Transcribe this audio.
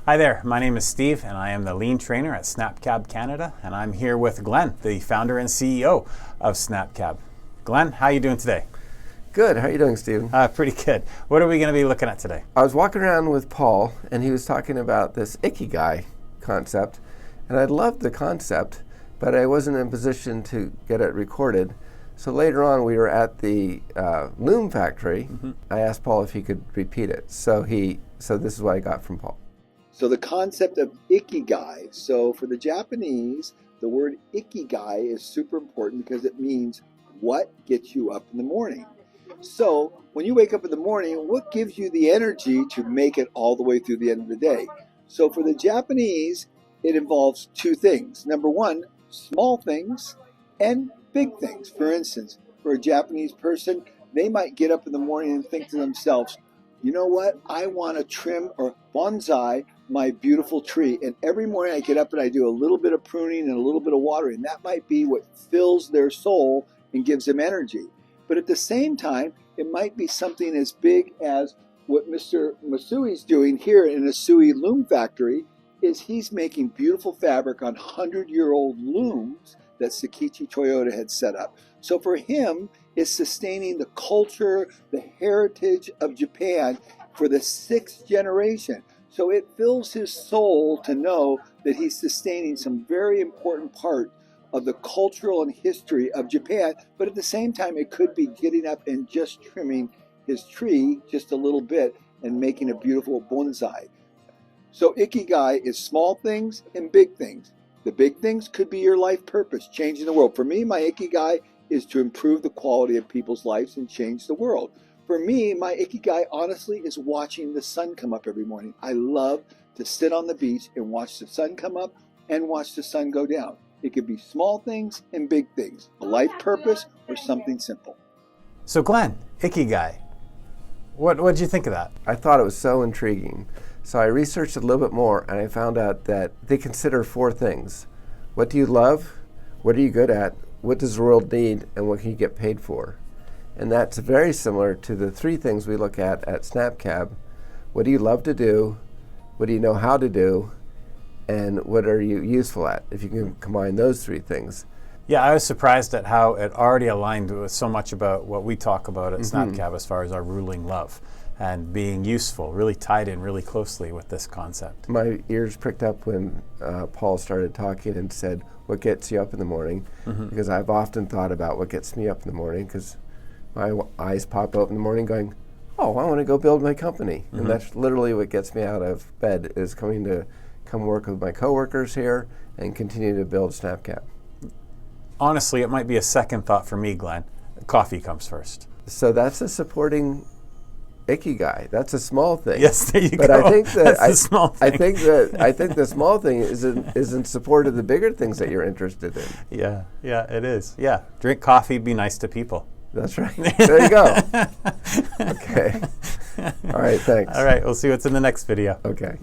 Hi there, my name is Steve and I am the lean trainer at SnapCab Canada, and I'm here with Glenn, the founder and CEO of SnapCab. Glenn, how are you doing today? Good. How are you doing, Steve? Pretty good. What are we going to be looking at today? I was walking around with Paul, and he was talking about this Ikigai concept, and I loved the concept, but I wasn't in a position to get it recorded. So later on, we were at the loom factory. I asked Paul if he could repeat it. So this is what I got from Paul. So the concept of Ikigai. So for the Japanese, the word Ikigai is super important because it means what gets you up in the morning. So when you wake up in the morning, what gives you the energy to make it all the way through the end of the day? So for the Japanese, it involves two things. Number one, small things and big things. For instance, for a Japanese person, they might get up in the morning and think to themselves, you know what? I want to trim or bonsai my beautiful tree. And every morning I get up and I do a little bit of pruning and a little bit of watering. That might be what fills their soul and gives them energy. But at the same time, it might be something as big as what Mr. Masui's doing here in a Sui loom factory is he's making beautiful fabric on 100-year-old looms that Sakichi Toyota had set up. So for him, it's sustaining the culture, the heritage of Japan for the 6th generation. So it fills his soul to know that he's sustaining some very important part of the cultural and history of Japan. But at the same time, it could be getting up and just trimming his tree just a little bit and making a beautiful bonsai. So Ikigai is small things and big things. The big things could be your life purpose, changing the world. For me, my Ikigai is to improve the quality of people's lives and change the world. For me, my Ikigai, honestly, is watching the sun come up every morning. I love to sit on the beach and watch the sun come up and watch the sun go down. It could be small things and big things, a life purpose or something simple. So Glenn, Ikigai, what did you think of that? I thought it was so intriguing. So I researched a little bit more, and I found out that they consider 4 things. What do you love? What are you good at? What does the world need? And what can you get paid for? And that's very similar to the 3 things we look at SnapCab. What do you love to do? What do you know how to do? And what are you useful at? If you can combine those 3 things. Yeah, I was surprised at how it already aligned with so much about what we talk about at SnapCab as far as our ruling love and being useful, really tied in really closely with this concept. My ears pricked up when Paul started talking and said, what gets you up in the morning? Because I've often thought about what gets me up in the morning, because my eyes pop up in the morning going, oh, I want to go build my company. And that's literally what gets me out of bed, is come work with my coworkers here and continue to build SnapCab. Honestly, it might be a second thought for me, Glenn. Coffee comes first. So that's a supporting Ikigai. That's a small thing. Yes, there you go. But I think that That's the small thing. I think the small thing is in support of the bigger things that you're interested in. Yeah, it is. Yeah, drink coffee, be nice to people. That's right. There you go. Okay. All right, thanks. All right, we'll see what's in the next video. Okay.